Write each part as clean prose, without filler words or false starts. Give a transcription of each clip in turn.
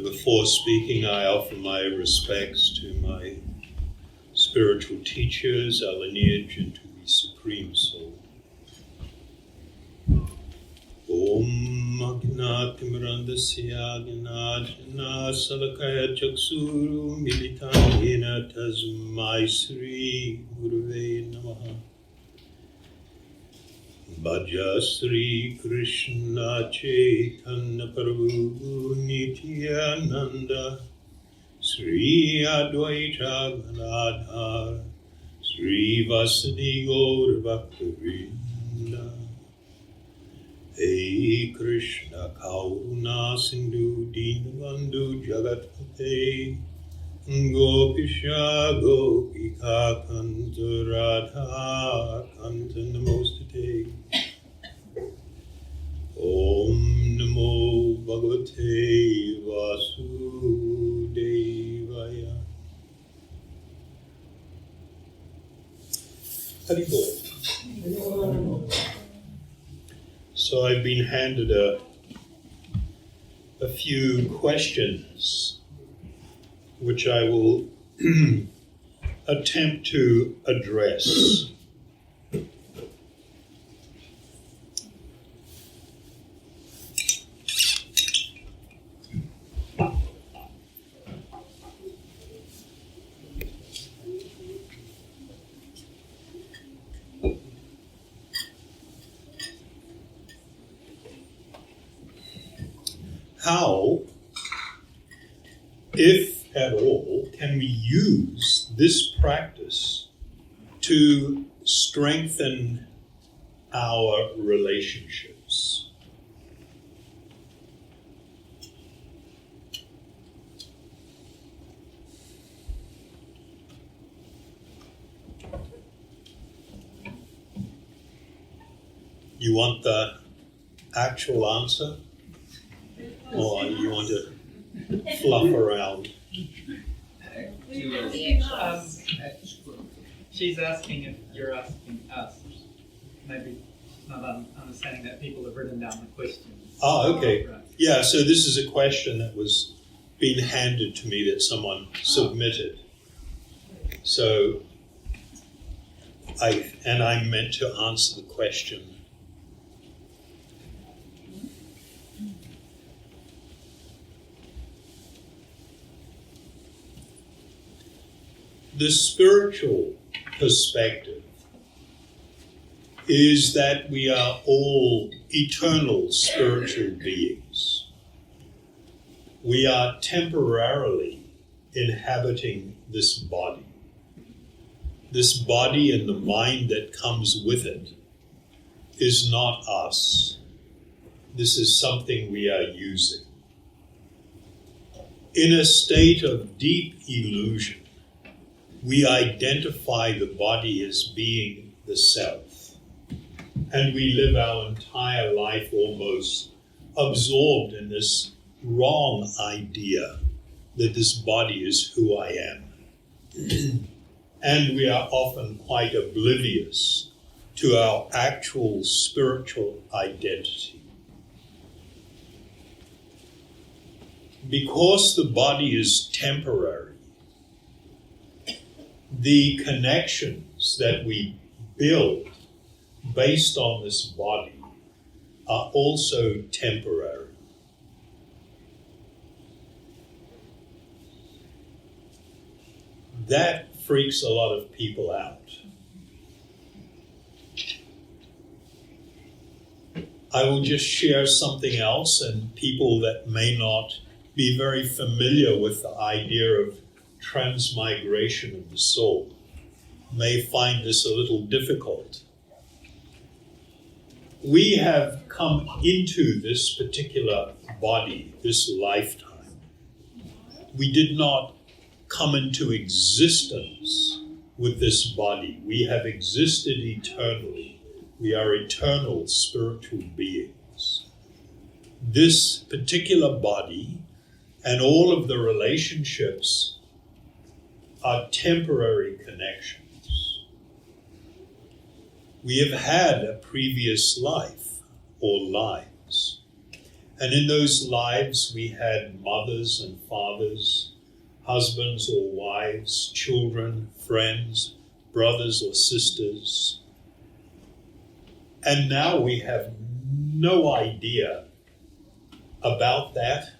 Before speaking, I offer my respects to my spiritual teachers, our lineage, and to the Supreme Soul. Om Agnatimrandasya Gnajana Salakaya Chaksuru Militayena Tasmai Sri Gurave Namaha. Bhaja Sri Krishna Chaitanya Prabhu Nityananda Sri Advaita Gadadhar Sri Vasadi Gaur Bhaktivinoda. Hey Krishna Karuna Sindhu Dinabandhu Jagatpate Gopisha Gopika Kanta Radha Kanta Namostate. Om Namo Bhagavate Vasudevaya. Haribol. So I've been handed a few questions which I will attempt to address. How, if at all, can we use this practice to strengthen our relationships? You want the actual answer? Or you want to fluff around? She's asking if you're asking us. Maybe not understanding that people have written down the questions. Oh, okay. Right. Yeah, so this is a question that was being handed to me that someone submitted. So I meant to answer the question. The spiritual perspective is that we are all eternal spiritual beings. We are temporarily inhabiting this body. This body and the mind that comes with it is not us. This is something we are using. In a state of deep illusion, we identify the body as being the self, and we live our entire life almost absorbed in this wrong idea that this body is who I am. And we are often quite oblivious to our actual spiritual identity. Because the body is temporary, the connections that we build based on this body are also temporary. That freaks a lot of people out. I will just share something else, and people that may not be very familiar with the idea of transmigration of the soul may find this a little difficult. We have come into this particular body, this lifetime. We did not come into existence with this body. We have existed eternally. We are eternal spiritual beings. This particular body and all of the relationships are temporary connections. We have had a previous life or lives. And in those lives we had mothers and fathers, husbands or wives, children, friends, brothers or sisters. And now we have no idea about that.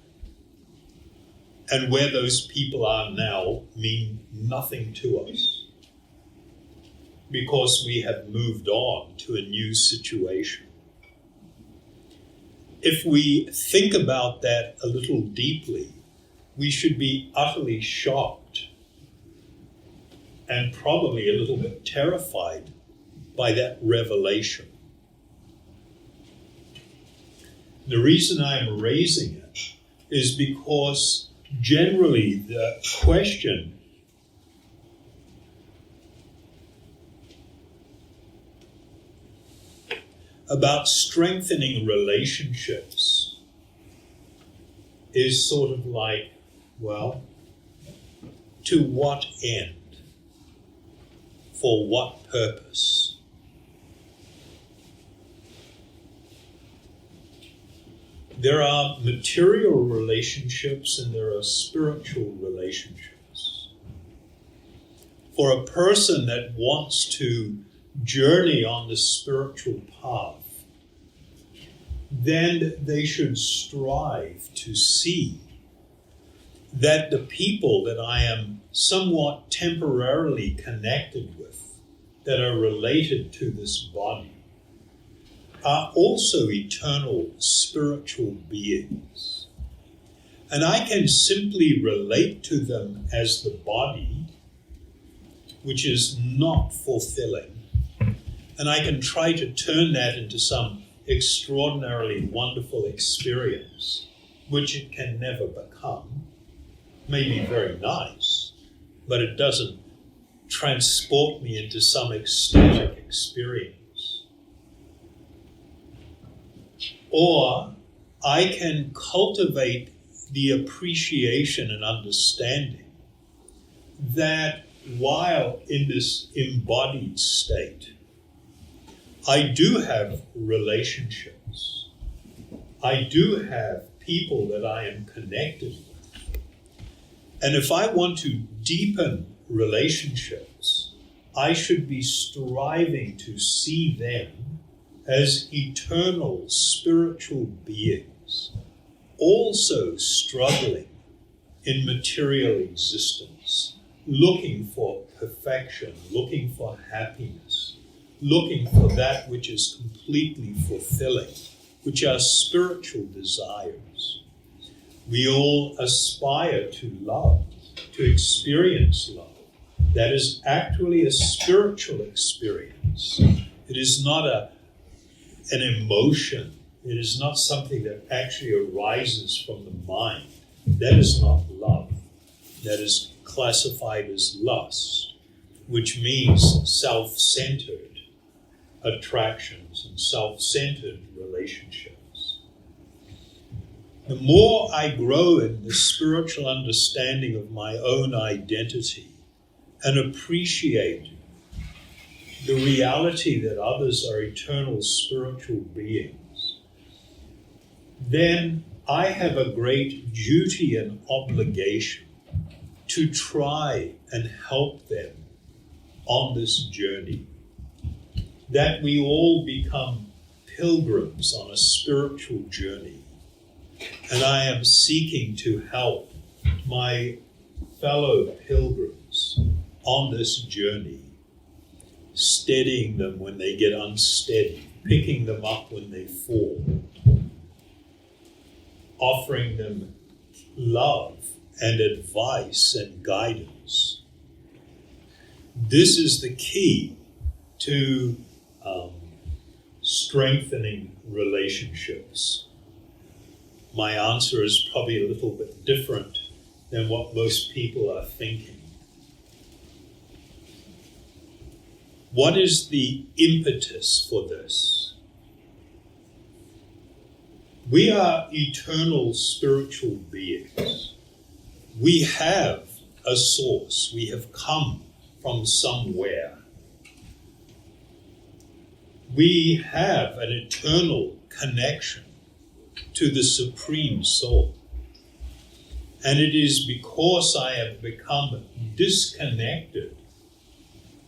And where those people are now mean nothing to us, because we have moved on to a new situation. If we think about that a little deeply, we should be utterly shocked and probably a little bit terrified by that revelation. The reason I'm raising it is because generally the question about strengthening relationships is sort of like, well, to what end? For what purpose? There are material relationships and there are spiritual relationships. For a person that wants to journey on the spiritual path, then they should strive to see that the people that I am somewhat temporarily connected with, that are related to this body, are also eternal spiritual beings. And I can simply relate to them as the body, which is not fulfilling. And I can try to turn that into some extraordinarily wonderful experience, which it can never become. May be very nice, but it doesn't transport me into some ecstatic experience. Or I can cultivate the appreciation and understanding that while in this embodied state, I do have relationships. I do have people that I am connected with. And if I want to deepen relationships, I should be striving to see them as eternal spiritual beings, also struggling in material existence, looking for perfection, looking for happiness, looking for that which is completely fulfilling, which are spiritual desires. We all aspire to love, to experience love. That is actually a spiritual experience. It is not an emotion. It is not something that actually arises from the mind. That is not love. That is classified as lust, which means self-centered attractions and self-centered relationships. The more I grow in the spiritual understanding of my own identity and appreciate the reality that others are eternal spiritual beings, then I have a great duty and obligation to try and help them on this journey, that we all become pilgrims on a spiritual journey. And I am seeking to help my fellow pilgrims on this journey, steadying them when they get unsteady, picking them up when they fall, offering them love and advice and guidance. This is the key to strengthening relationships. My answer is probably a little bit different than what most people are thinking. What is the impetus for this? We are eternal spiritual beings. We have a source. We have come from somewhere. We have an eternal connection to the Supreme Soul. And it is because I have become disconnected,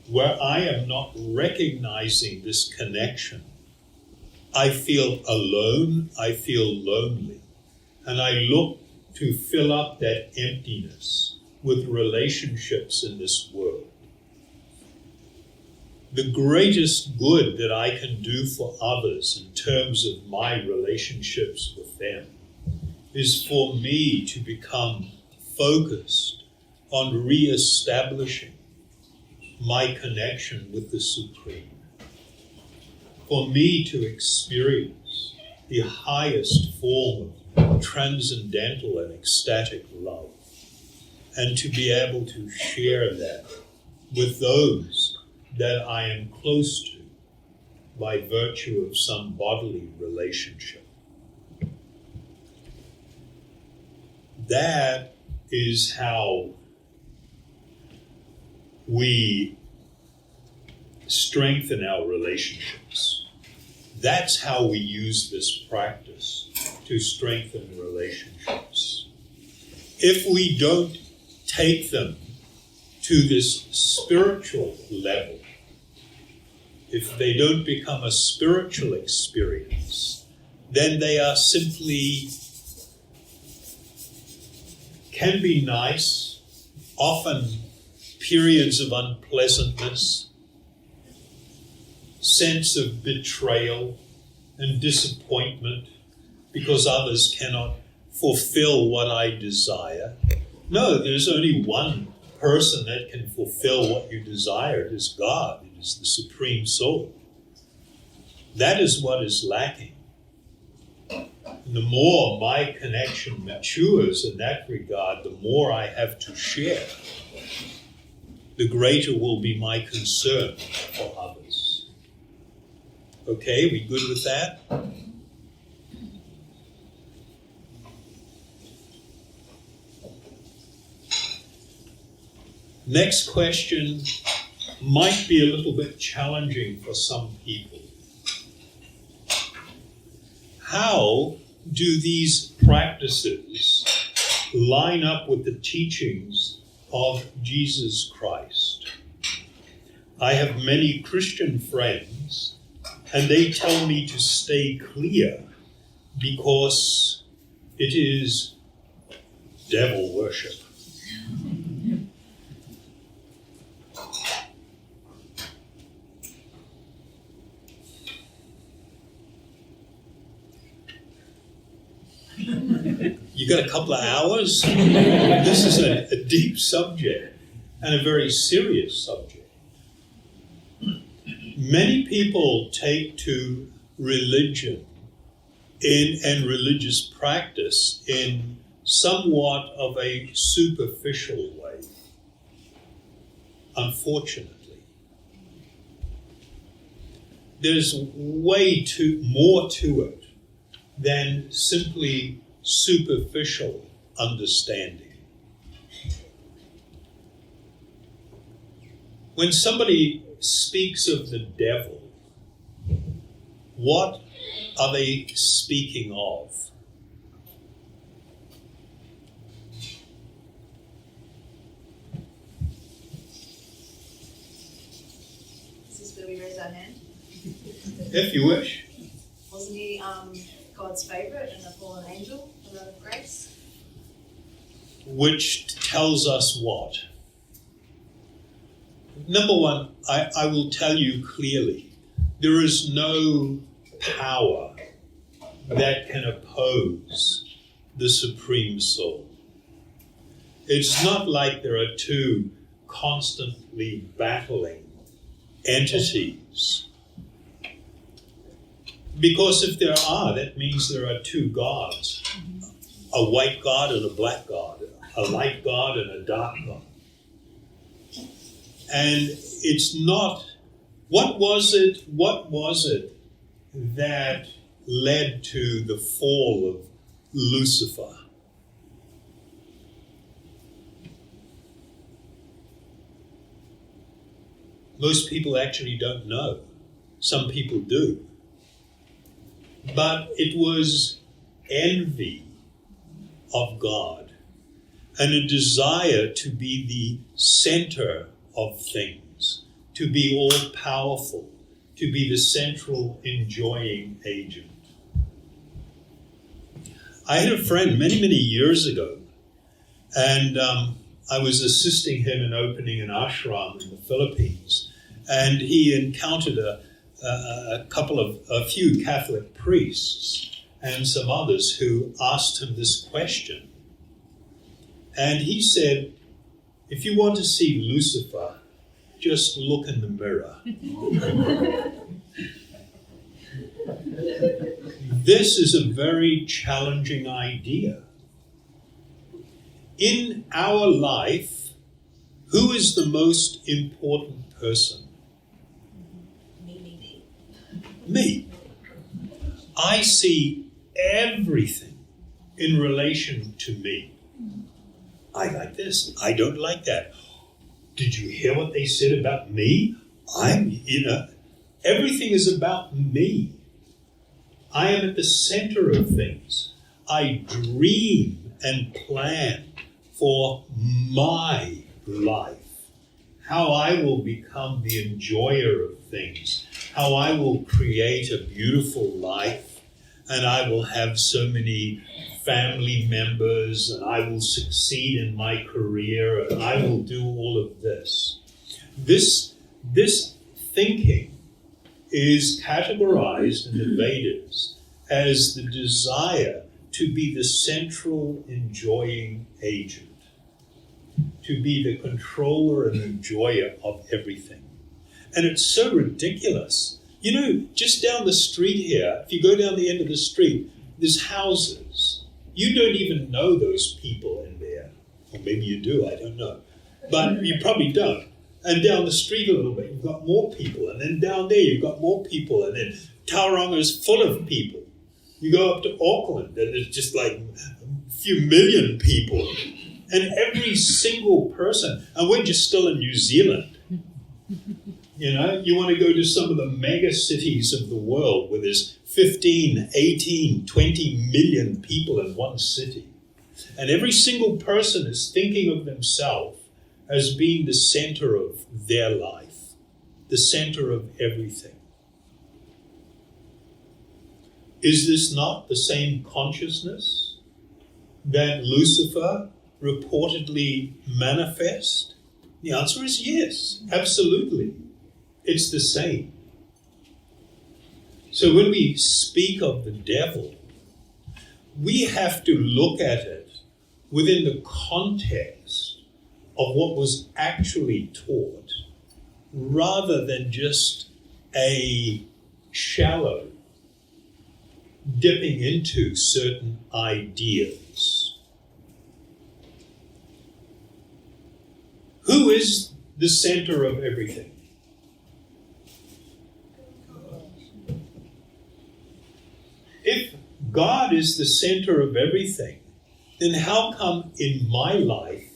where I am not recognizing this connection, I feel alone, I feel lonely, and I look to fill up that emptiness with relationships in this world. The greatest good that I can do for others in terms of my relationships with them is for me to become focused on re-establishing my connection with the Supreme. For me to experience the highest form of transcendental and ecstatic love, and to be able to share that with those that I am close to by virtue of some bodily relationship. That is how we strengthen our relationships. That's how we use this practice to strengthen relationships. If we don't take them to this spiritual level, if they don't become a spiritual experience, then they are simply, can be nice, often periods of unpleasantness, sense of betrayal and disappointment because others cannot fulfill what I desire. No, there's only one person that can fulfill what you desire. It is God. It is the Supreme Soul. That is what is lacking. And the more my connection matures in that regard, the more I have to share, the greater will be my concern for others. Okay, we good with that? Next question might be a little bit challenging for some people. How do these practices line up with the teachings of Jesus Christ? I have many Christian friends, and they tell me to stay clear because it is devil worship. You got a couple of hours? This is a deep subject and a very serious subject. Many people take to religion and religious practice in somewhat of a superficial way, unfortunately. There's way more to it than simply superficial understanding. When somebody speaks of the devil, what are they speaking of? Is this where we raise our hand? If you wish. Wasn't he God's favourite and a fallen angel, the Lord of grace? Which tells us what? Number one, I will tell you clearly, there is no power that can oppose the Supreme Soul. It's not like there are two constantly battling entities. Because if there are, that means there are two gods. A white god and a black god. A light god and a dark god. And it's not, what was it that led to the fall of Lucifer? Most people actually don't know. Some people do. But it was envy of God and a desire to be the center of things, to be all-powerful, to be the central enjoying agent. I had a friend many, many years ago, and I was assisting him in opening an ashram in the Philippines, and he encountered a few Catholic priests and some others who asked him this question. And he said, if you want to see Lucifer, just look in the mirror. This is a very challenging idea. In our life, who is the most important person? Me. I see everything in relation to me. I like this. I don't like that. Did you hear what they said about me? Everything is about me. I am at the center of things. I dream and plan for my life. How I will become the enjoyer of things. How I will create a beautiful life. And I will have so many family members, and I will succeed in my career, and I will do all of this. This thinking is categorized in the Vedas as the desire to be the central enjoying agent, to be the controller and enjoyer of everything. And it's so ridiculous. Just down the street here, if you go down the end of the street, there's houses. You don't even know those people in there. Or maybe you do, I don't know. But you probably don't. And down the street a little bit, you've got more people. And then down there, you've got more people. And then Tauranga is full of people. You go up to Auckland, and there's just like a few million people. And every single person, and we're just still in New Zealand. You want to go to some of the mega cities of the world where there's 15, 18, 20 million people in one city. And every single person is thinking of themselves as being the center of their life, the center of everything. Is this not the same consciousness that Lucifer reportedly manifest? The answer is yes, absolutely. It's the same. So when we speak of the devil, we have to look at it within the context of what was actually taught, rather than just a shallow dipping into certain ideas. Who is the center of everything? If God is the center of everything, then how come in my life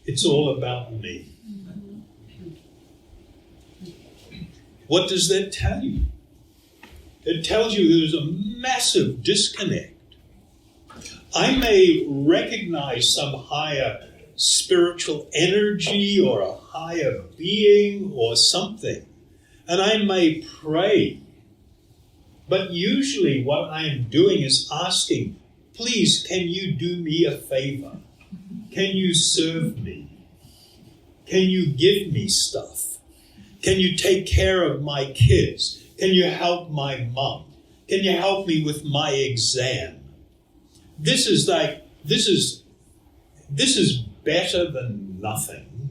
it's all about me? What does that tell you? It tells you there's a massive disconnect. I may recognize some higher spiritual energy or a higher being or something, and I may pray. But usually what I am doing is asking, please, can you do me a favor? Can you serve me? Can you give me stuff? Can you take care of my kids? Can you help my mum? Can you help me with my exam? This is better than nothing,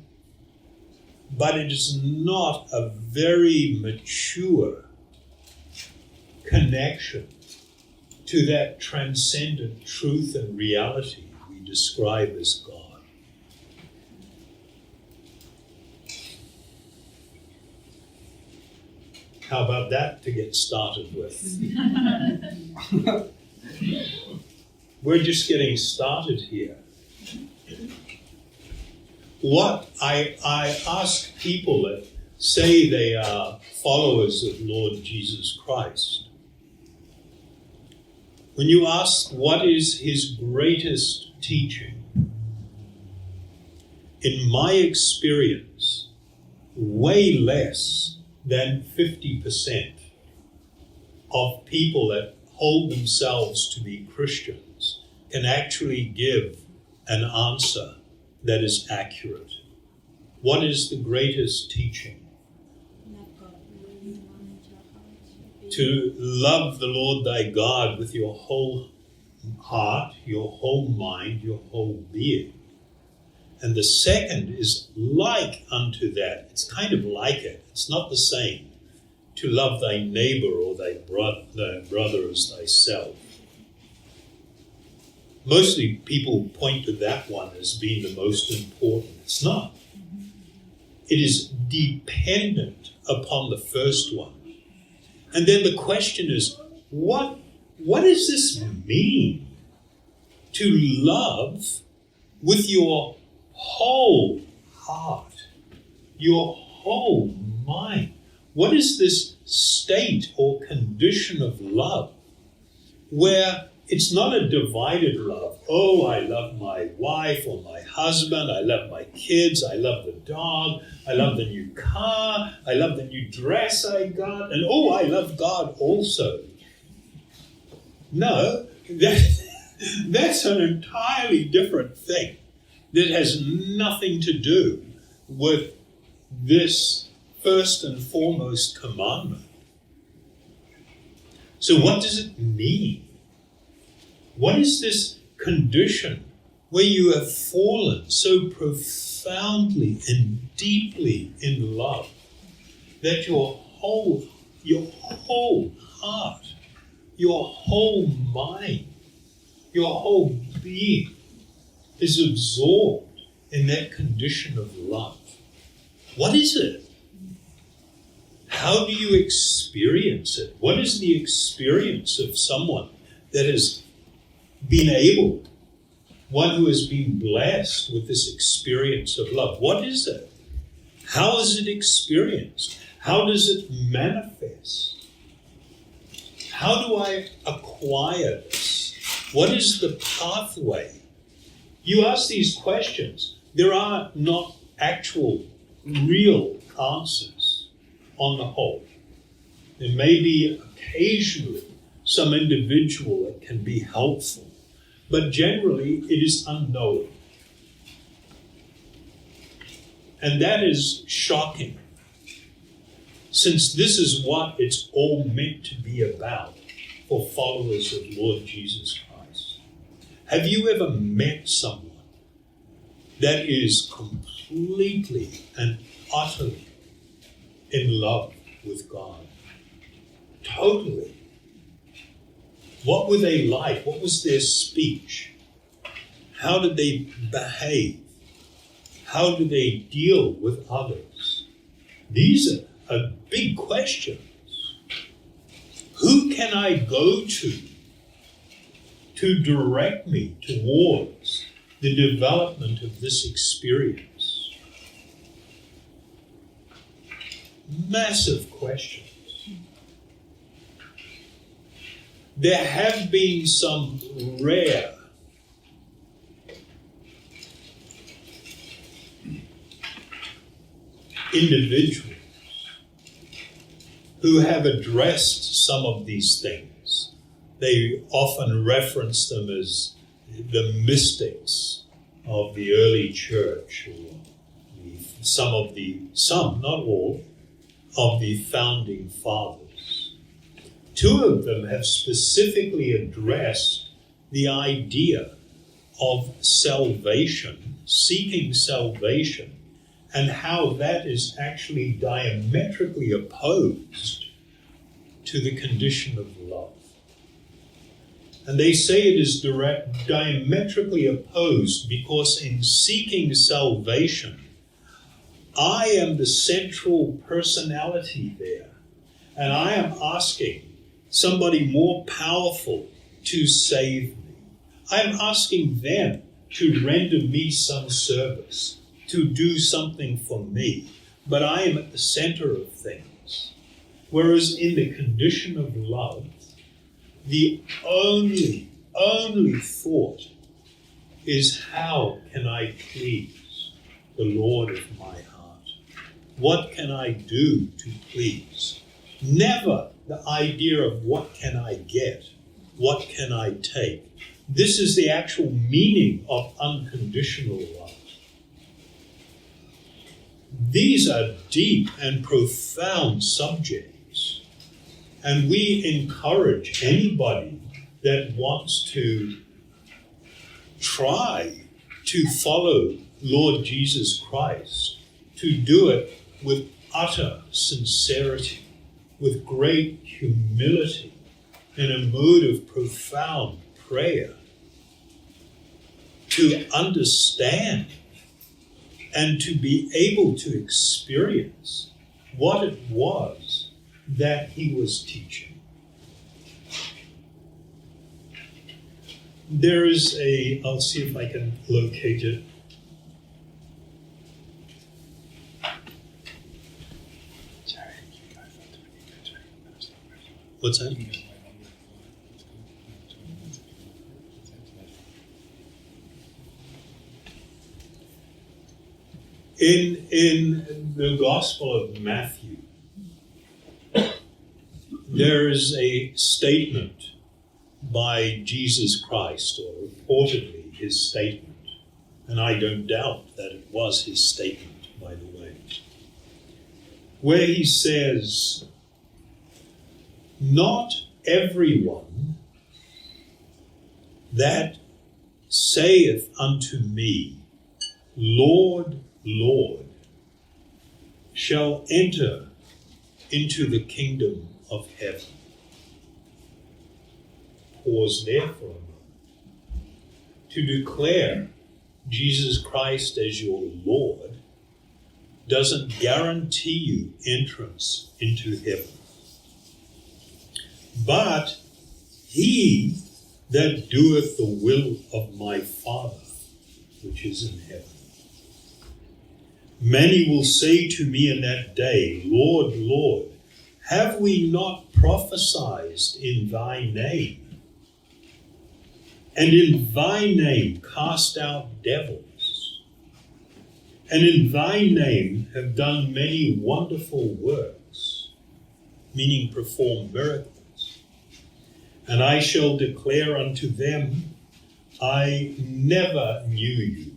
but it is not a very mature connection to that transcendent truth and reality we describe as God. How about that to get started with? We're just getting started here. What I ask people that say they are followers of Lord Jesus Christ, when you ask what is his greatest teaching, in my experience, way less than 50% of people that hold themselves to be Christians can actually give an answer that is accurate. What is the greatest teaching? To love the Lord thy God with your whole heart, your whole mind, your whole being. And the second is like unto that. It's kind of like it. It's not the same. To love thy neighbor or thy brother as thyself. Mostly people point to that one as being the most important. It's not. It is dependent upon the first one. And then the question is, what does this mean? To love with your whole heart, your whole mind. What is this state or condition of love where it's not a divided love? Oh, I love my wife or my husband. I love my kids. I love the dog. I love the new car. I love the new dress I got. And oh, I love God also. No, that's an entirely different thing that has nothing to do with this first and foremost commandment. So what does it mean? What is this condition where you have fallen so profoundly and deeply in love that your whole heart, your whole mind, your whole being is absorbed in that condition of love? What is it? How do you experience it? What is the experience of someone that has been able, one who has been blessed with this experience of love? What is it? How is it experienced? How does it manifest? How do I acquire this? What is the pathway? You ask these questions. There are not actual, real answers on the whole. There may be occasionally some individual that can be helpful, but generally it is unknown. And that is shocking, since this is what it's all meant to be about for followers of Lord Jesus Christ. Have you ever met someone that is completely and utterly in love with God? Totally. What were they like? What was their speech? How did they behave? How do they deal with others? These are big questions. Who can I go to direct me towards the development of this experience? Massive questions. There have been some rare individuals who have addressed some of these things. They often reference them as the mystics of the early church, or some, not all, of the founding fathers. Two of them have specifically addressed the idea of salvation, seeking salvation, and how that is actually diametrically opposed to the condition of love. And they say it is diametrically opposed because in seeking salvation, I am the central personality there, and I am asking somebody more powerful to save me. I am asking them to render me some service, to do something for me, but I am at the center of things. Whereas in the condition of love, the only thought is, how can I please the Lord of my heart? What can I do to please? Never the idea of what can I get, what can I take. This is the actual meaning of unconditional love. These are deep and profound subjects, and we encourage anybody that wants to try to follow Lord Jesus Christ to do it with utter sincerity, with great humility, in a mood of profound prayer, to understand and to be able to experience what it was that he was teaching. There is I'll see if I can locate it. What's that? In the Gospel of Matthew, there is a statement by Jesus Christ, or reportedly his statement, and I don't doubt that it was his statement, by the way, where he says, "Not everyone that saith unto me, Lord, Lord, shall enter into the kingdom of heaven." Pause there for a moment. To declare Jesus Christ as your Lord doesn't guarantee you entrance into heaven. But he that doeth the will of my Father, which is in heaven. Many will say to me in that day, Lord, Lord, have we not prophesied in thy name? And in thy name cast out devils? And in thy name have done many wonderful works, meaning perform miracles. And I shall declare unto them, I never knew you.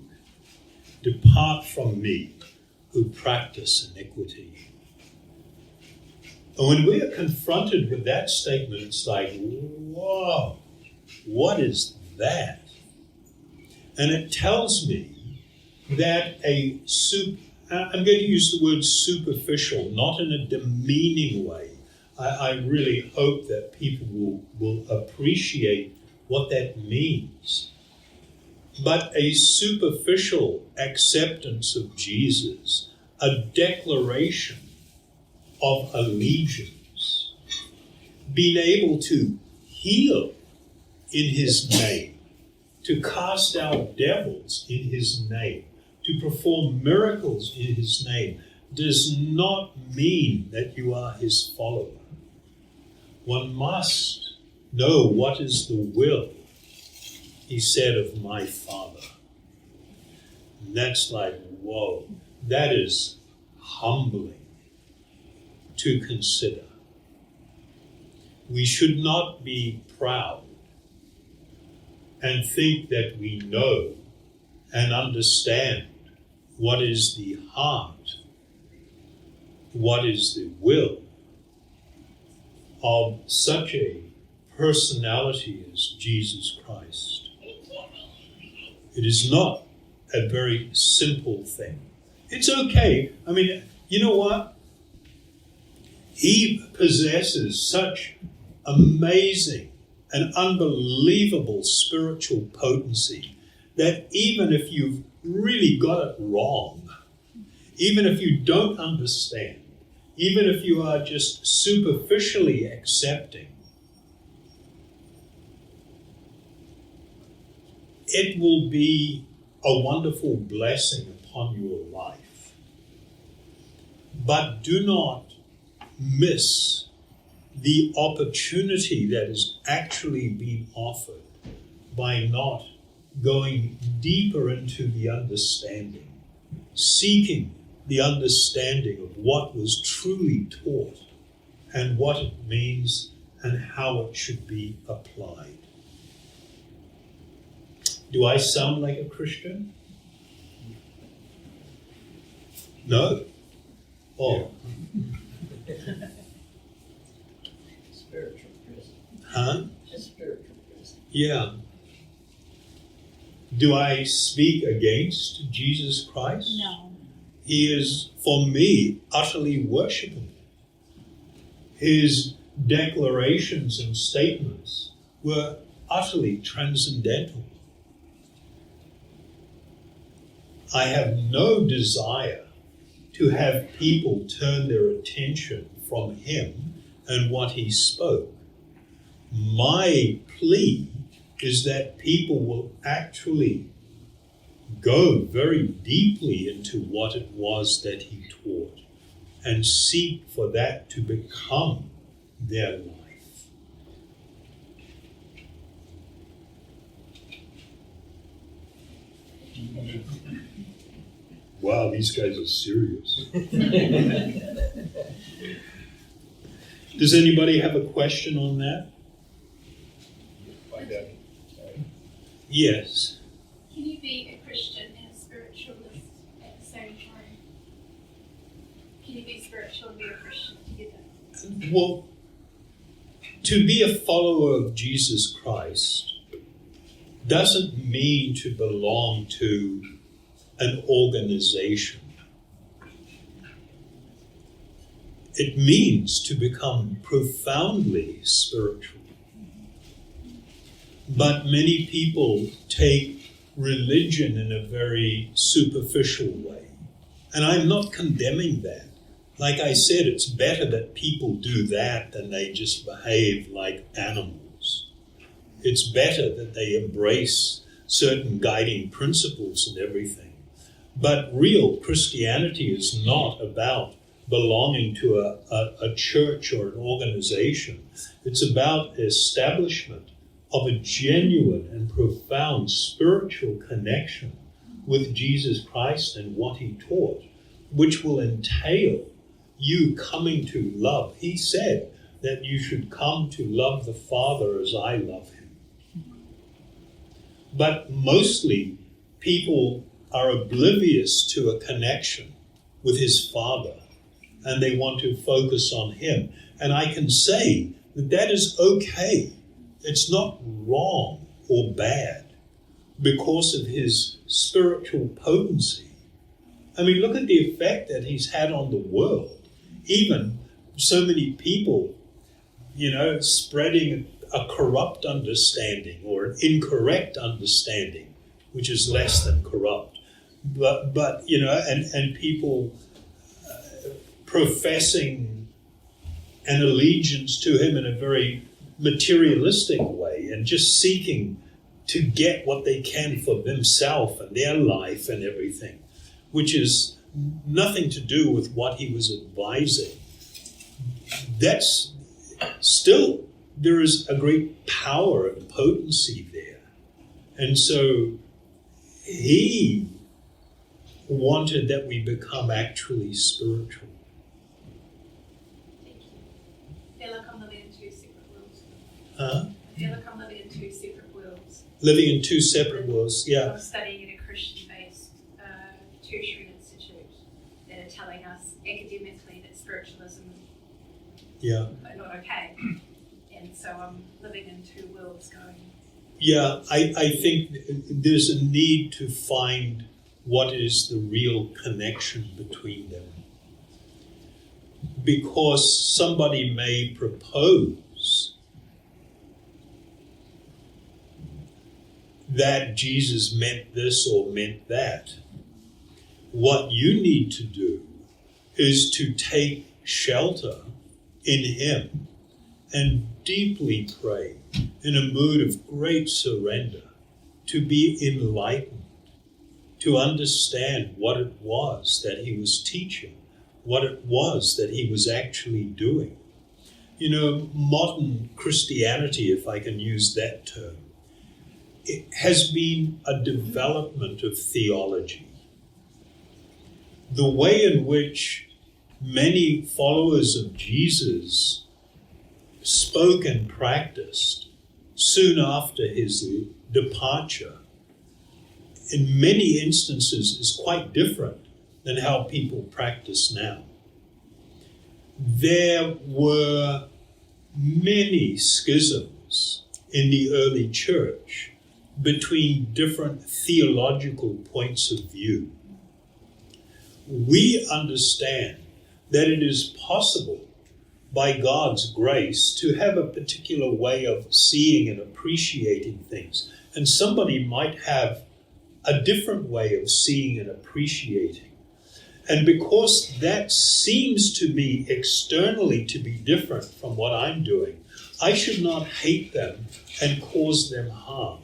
Depart from me, who practice iniquity. And when we are confronted with that statement, it's like, whoa, what is that? And it tells me that I'm going to use the word superficial, not in a demeaning way. I really hope that people will appreciate what that means. But a superficial acceptance of Jesus, a declaration of allegiance, being able to heal in his name, to cast out devils in his name, to perform miracles in his name, does not mean that you are his follower. One must know what is the will, he said, of my Father. And that's like, whoa, that is humbling to consider. We should not be proud and think that we know and understand what is the heart, what is the will of such a personality as Jesus Christ. It is not a very simple thing. It's okay. I mean, you know what? He possesses such amazing and unbelievable spiritual potency that even if you've really got it wrong, even if you don't understand, even if you are just superficially accepting, it will be a wonderful blessing upon your life. But do not miss the opportunity that is actually being offered by not going deeper into the understanding, seeking the understanding of what was truly taught and what it means and how it should be applied. Do I sound like a Christian? No? Oh. Spiritual prison. Huh? Just spiritual prison. Yeah. Do I speak against Jesus Christ? No. He is, for me, utterly worshipable. His declarations and statements were utterly transcendental. I have no desire to have people turn their attention from him and what he spoke. My plea is that people will actually go very deeply into what it was that he taught and seek for that to become their life. Wow, these guys are serious. Does anybody have a question on that? Yes. Can you be a Christian and a spiritualist at the same time? Can you be spiritual and be a Christian together? Well, to be a follower of Jesus Christ doesn't mean to belong to an organization. It means to become profoundly spiritual. But many people take religion in a very superficial way. And I'm not condemning that. Like I said, it's better that people do that than they just behave like animals. It's better that they embrace certain guiding principles and everything. But real Christianity is not about belonging to a church or an organization. It's about establishment of a genuine and profound spiritual connection with Jesus Christ and what he taught, which will entail you coming to love. He said that you should come to love the Father as I love him. But mostly people are oblivious to a connection with his Father, and they want to focus on him. And I can say that that is okay. It's not wrong or bad because of his spiritual potency. I mean, look at the effect that he's had on the world. Even so many people, spreading a corrupt understanding or an incorrect understanding, which is less than corrupt. But and people professing an allegiance to him in a very materialistic way and just seeking to get what they can for themselves and their life and everything, which is nothing to do with what he was advising. That's still, there is a great power and potency there. And so he wanted that we become actually spiritual. Thank you. Feel like I'm living in two separate worlds. Huh? I feel like I'm living in two separate worlds. Living in two separate worlds, yeah. I'm studying in a Christian-based tertiary institute that are telling us academically that spiritualism Yeah. is not okay. so I'm living in two worlds going. Yeah, I think there's a need to find what is the real connection between them. Because somebody may propose that Jesus meant this or meant that. What you need to do is to take shelter in Him and deeply pray in a mood of great surrender, to be enlightened, to understand what it was that He was teaching, what it was that He was actually doing. You know, modern Christianity, if I can use that term, it has been a development of theology. The way in which many followers of Jesus spoke and practiced soon after His departure, in many instances is quite different than how people practice now. There were many schisms in the early church between different theological points of view. We understand that it is possible, by God's grace, to have a particular way of seeing and appreciating things. And somebody might have a different way of seeing and appreciating. And because that seems to me externally to be different from what I'm doing, I should not hate them and cause them harm.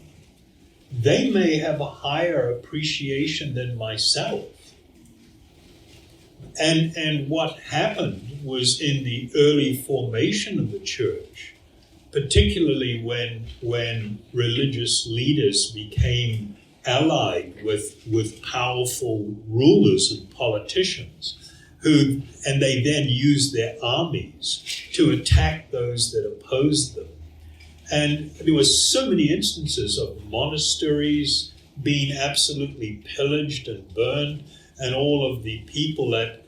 They may have a higher appreciation than myself. And what happened was, in the early formation of the church, particularly when religious leaders became allied with powerful rulers and politicians, and they then used their armies to attack those that opposed them. And there were so many instances of monasteries being absolutely pillaged and burned, and all of the people that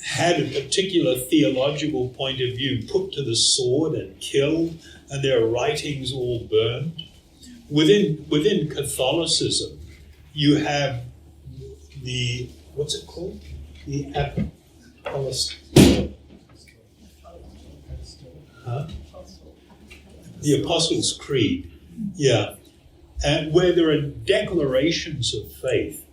had a particular theological point of view put to the sword and killed, and their writings all burned. Within Catholicism, you have the, what's it called? The The Apostles' Creed, yeah. And where there are declarations of faith.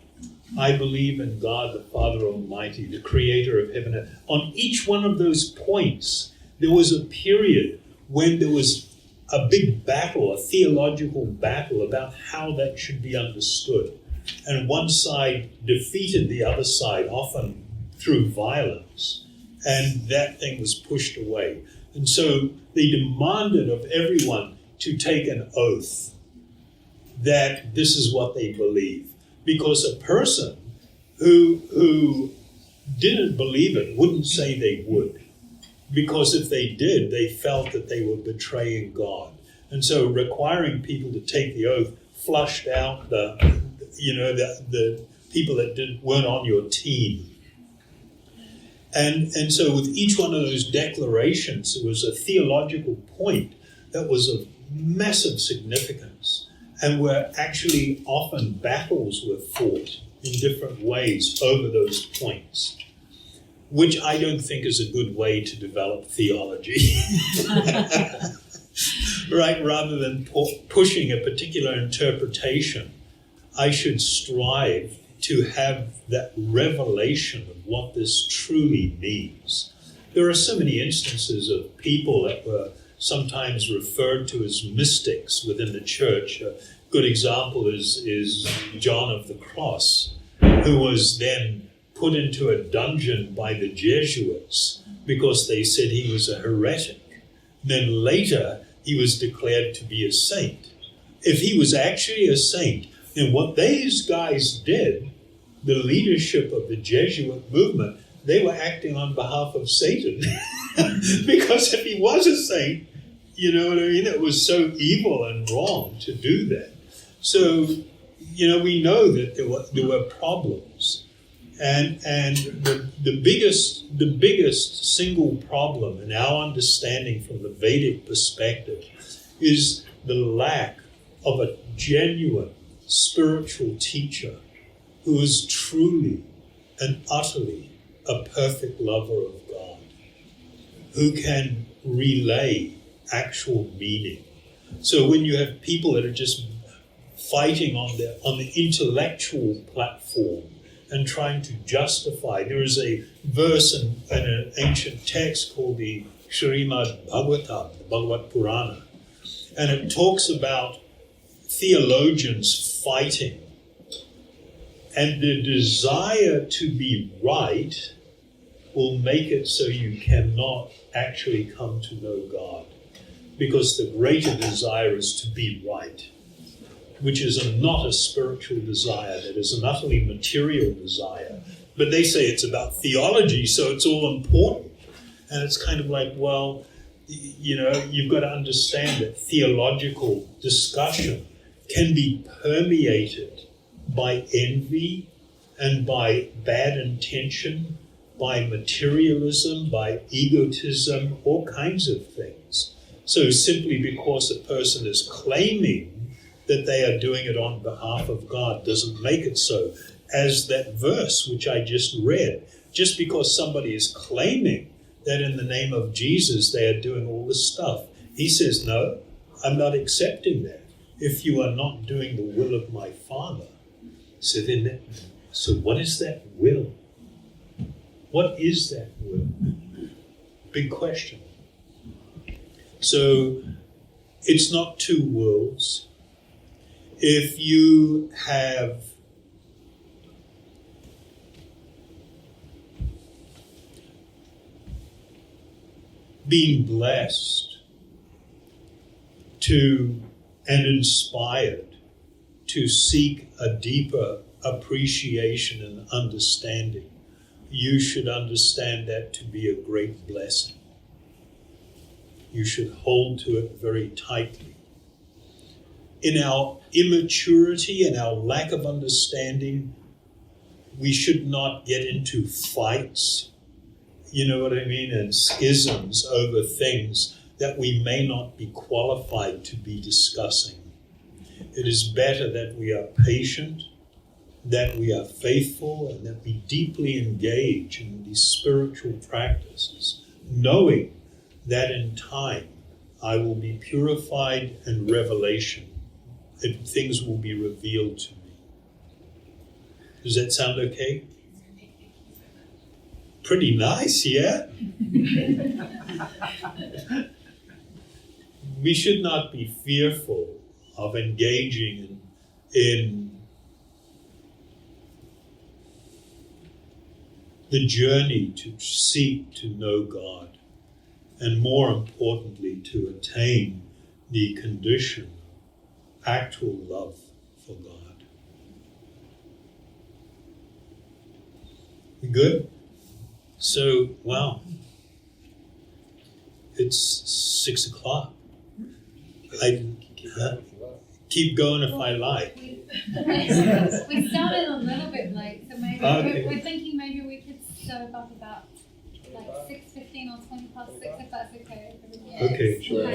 I believe in God, the Father Almighty, the Creator of heaven and earth. On each one of those points, there was a period when there was a big battle, a theological battle about how that should be understood. And one side defeated the other side, often through violence. And that thing was pushed away. And so they demanded of everyone to take an oath that this is what they believe. Because a person who didn't believe it wouldn't say they would. Because if they did, they felt that they were betraying God. And so requiring people to take the oath flushed out the people that weren't on your team. And so with each one of those declarations, it was a theological point that was of massive significance, and where actually often battles were fought in different ways over those points, which I don't think is a good way to develop theology. Right? Rather than pushing a particular interpretation, I should strive to have that revelation of what this truly means. There are so many instances of people that were sometimes referred to as mystics within the church. A good example is John of the Cross, who was then put into a dungeon by the Jesuits because they said he was a heretic. Then later, he was declared to be a saint. If he was actually a saint, then what these guys did, the leadership of the Jesuit movement, they were acting on behalf of Satan. Because if he was a saint, you know what I mean? It was so evil and wrong to do that. So, we know that there were problems. And the biggest single problem in our understanding from the Vedic perspective is the lack of a genuine spiritual teacher who is truly and utterly a perfect lover of God, who can relay actual meaning. So when you have people that are just fighting on the intellectual platform and trying to justify, there is a verse in an ancient text called the Srimad Bhagavatam, the Bhagavad Purana, and it talks about theologians fighting, and the desire to be right will make it so you cannot actually come to know God, because the greater desire is to be right, which is not a spiritual desire, that is an utterly material desire. But they say it's about theology, so it's all important. And it's kind of like, well, you know, you've got to understand that theological discussion can be permeated by envy and by bad intention, by materialism, by egotism, all kinds of things. So simply because a person is claiming that they are doing it on behalf of God doesn't make it so. As that verse which I just read, just because somebody is claiming that in the name of Jesus they are doing all this stuff, he says, no, I'm not accepting that. If you are not doing the will of my Father, so what is that will? What is that will? Big question. So it's not two worlds. If you have been blessed to and inspired to seek a deeper appreciation and understanding, you should understand that to be a great blessing. You should hold to it very tightly. In our immaturity and our lack of understanding, we should not get into fights, you know what I mean, and schisms over things that we may not be qualified to be discussing. It is better that we are patient, that we are faithful, and that we deeply engage in these spiritual practices, knowing that in time I will be purified and revelation, and things will be revealed to me. Does that sound okay? Pretty nice, yeah? We should not be fearful of engaging in the journey to seek to know God, and more importantly, to attain the condition of actual love for God. Good? So, wow. It's 6 o'clock. I keep going if I like. We started a little bit late, so maybe Okay. we're thinking maybe we could start up about like 6:15 or 20 past 6, if that's okay. Okay. Sure.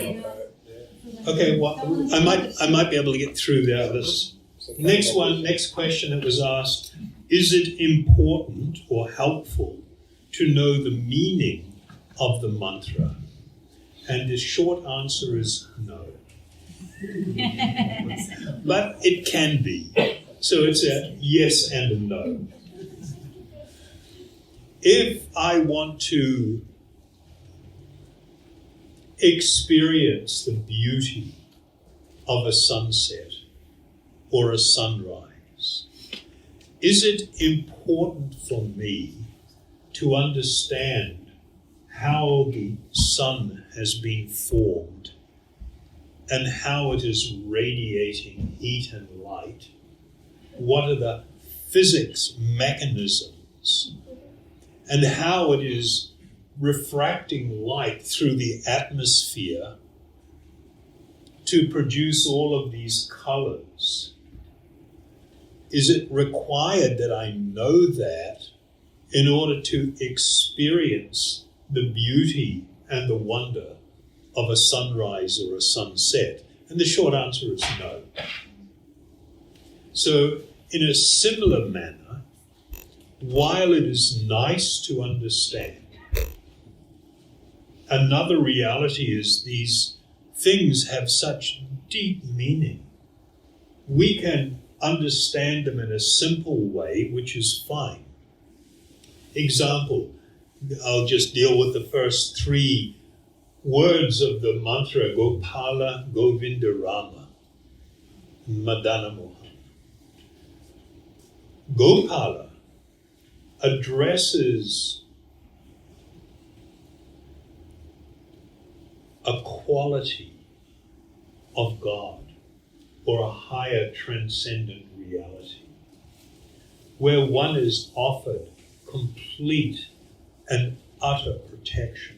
Okay, well, I might be able to get through the others. Next question that was asked, is it important or helpful to know the meaning of the mantra? And the short answer is no. But it can be. So it's a yes and a no. If I want to experience the beauty of a sunset or a sunrise, is it important for me to understand how the sun has been formed and how it is radiating heat and light? What are the physics mechanisms and how it is refracting light through the atmosphere to produce all of these colors? Is it required that I know that in order to experience the beauty and the wonder of a sunrise or a sunset? And the short answer is no. So in a similar manner, while it is nice to understand, another reality is these things have such deep meaning. We can understand them in a simple way, which is fine. Example, I'll just deal with the first 3 words of the mantra, Gopala, Govinda, Rama, Madana Mohan. Gopala addresses a quality of God or a higher transcendent reality where one is offered complete and utter protection.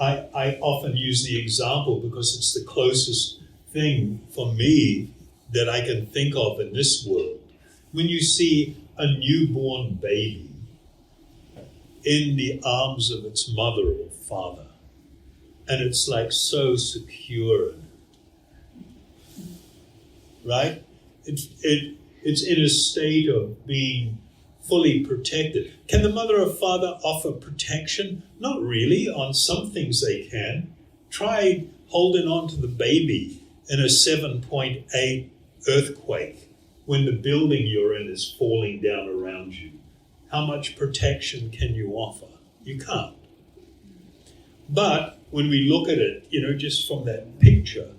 I often use the example because it's the closest thing for me that I can think of in this world. When you see a newborn baby in the arms of its mother or father, and it's like so secure, right? It's in a state of being fully protected. Can the mother or father offer protection? Not really. On some things they can. Try holding on to the baby in a 7.8 earthquake when the building you're in is falling down around you. How much protection can you offer? You can't. But when we look at it, just from that picture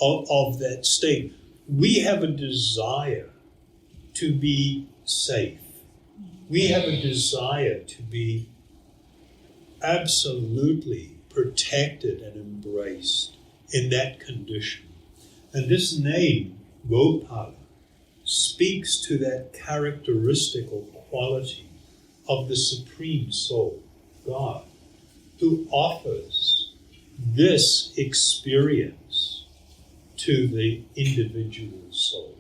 of that state, we have a desire to be safe. We have a desire to be absolutely protected and embraced in that condition. And this name, Gopala, speaks to that characteristical quality of the Supreme Soul, God, who offers this experience to the individual soul.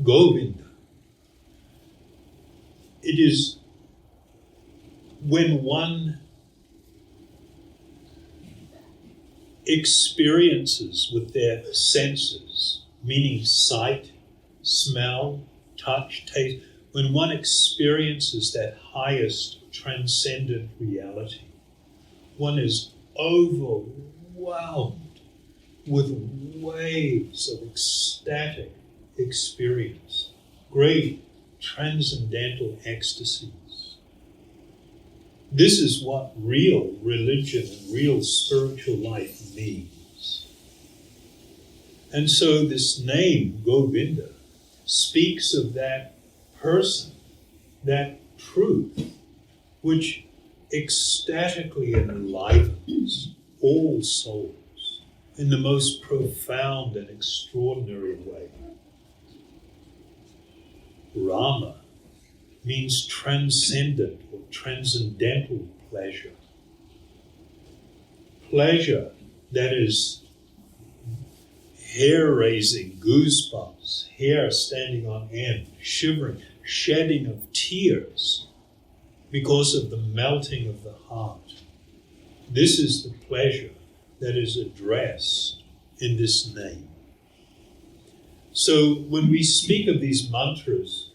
Govinda. It is when one experiences with their senses, meaning sight, smell, touch, taste, when one experiences that highest transcendent reality, one is overwhelmed with waves of ecstatic experience, great transcendental ecstasies. This is what real religion and real spiritual life means. And so this name, Govinda, speaks of that person, that truth, which ecstatically enlivens all souls in the most profound and extraordinary way. Rama means transcendent or transcendental pleasure. Pleasure that is hair-raising, goosebumps, hair standing on end, shivering, shedding of tears because of the melting of the heart. This is the pleasure that is addressed in this name. So when we speak of these mantras,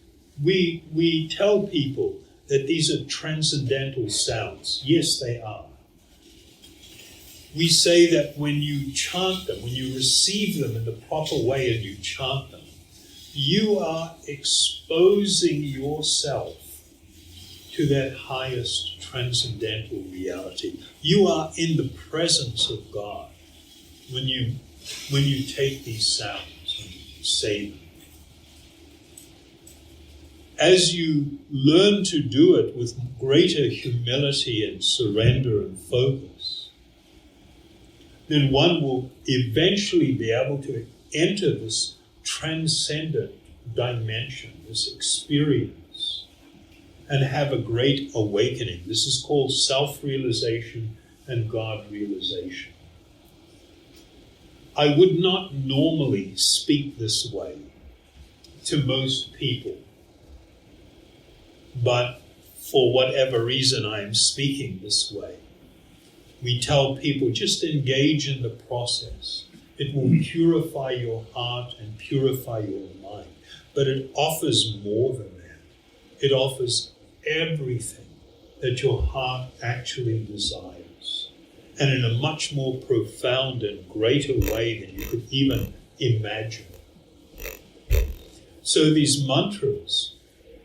we tell people that these are transcendental sounds. Yes, they are. We say that when you chant them, when you receive them in the proper way and you chant them, you are exposing yourself to that highest transcendental reality. You are in the presence of God when you take these sounds and say them. As you learn to do it with greater humility and surrender and focus, then one will eventually be able to enter this transcendent dimension, this experience, and have a great awakening. This is called self-realization and God-realization. I would not normally speak this way to most people, but for whatever reason I am speaking this way. We tell people, just engage in the process. It will purify your heart and purify your mind. But it offers more than that. It offers everything that your heart actually desires, and in a much more profound and greater way than you could even imagine. So these mantras,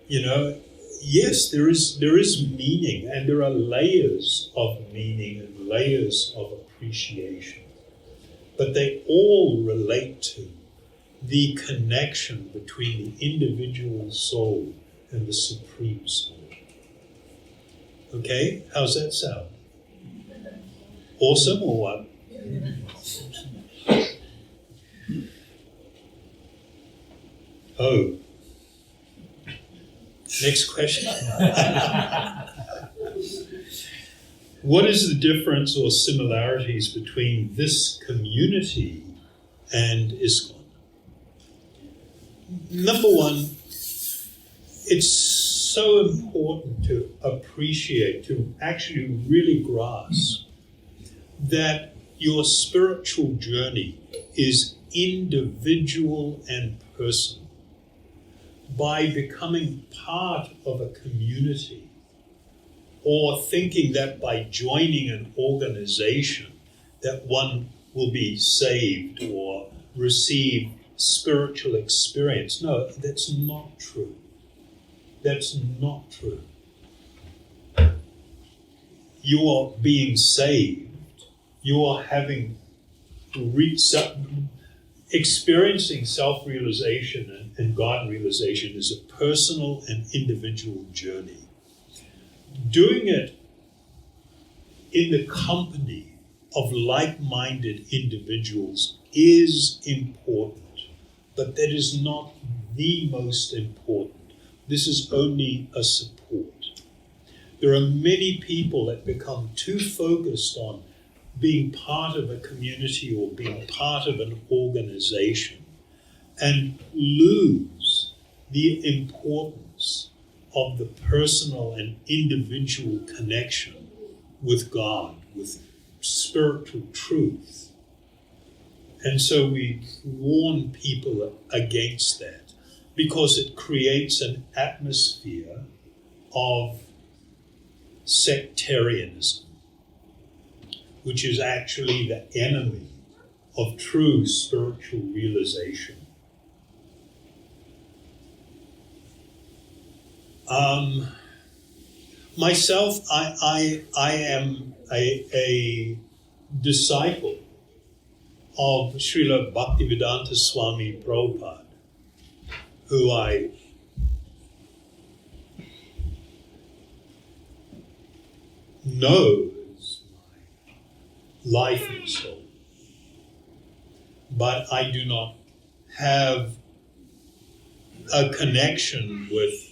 yes, there is meaning, and there are layers of meaning and layers of appreciation, but they all relate to the connection between the individual soul and the Supreme Soul. Okay, how's that sound? Awesome or what? Oh. Next question. What is the difference or similarities between this community and ISKON? Number one, it's so important to appreciate, to actually really grasp that your spiritual journey is individual and personal. By becoming part of a community, or thinking that by joining an organization that one will be saved or receive spiritual experience. No, that's not true. That's not true. You are being saved. You are having experiencing self-realization and God realization is a personal and individual journey. Doing it in the company of like-minded individuals is important, but that is not the most important. This is only a support. There are many people that become too focused on being part of a community or being part of an organization and lose the importance of the personal and individual connection with God, with spiritual truth. And so we warn people against that because it creates an atmosphere of sectarianism, which is actually the enemy of true spiritual realization. Myself, I am a disciple of Srila Bhaktivedanta Swami Prabhupada, who I know as my life and soul, but I do not have a connection with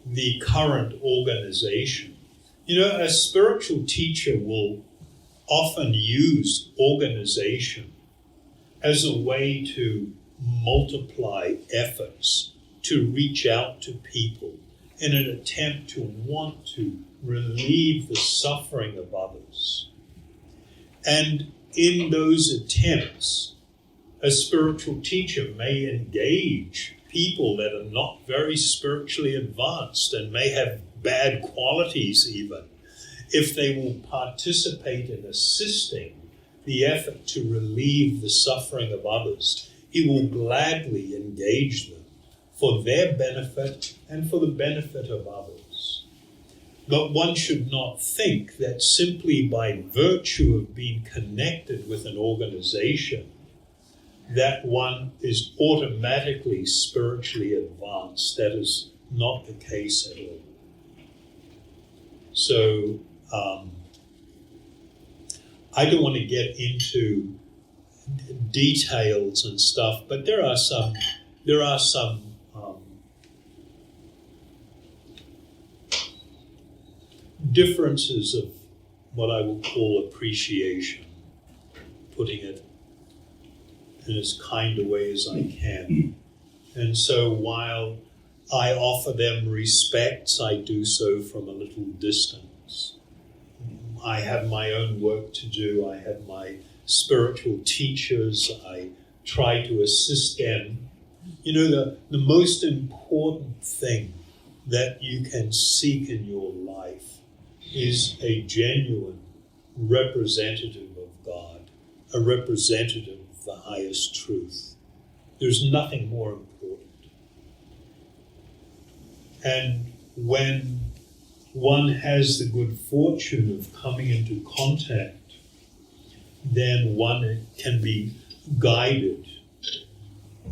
the current organization. A spiritual teacher will often use organization as a way to multiply efforts to reach out to people in an attempt to want to relieve the suffering of others. And in those attempts, a spiritual teacher may engage people that are not very spiritually advanced and may have bad qualities even, if they will participate in assisting the effort to relieve the suffering of others. He will gladly engage them for their benefit and for the benefit of others. But one should not think that simply by virtue of being connected with an organization that one is automatically spiritually advanced. That is not the case at all. So I don't want to get into details and stuff, but there are some differences of what I will call appreciation, putting it in as kind a way as I can. And so while I offer them respects, I do so from a little distance. I have my own work to do. I have my spiritual teachers. I try to assist them. You know, the most important thing that you can seek in your life is a genuine representative of God, a representative of the highest truth. There's nothing more important. And when one has the good fortune of coming into contact, then one can be guided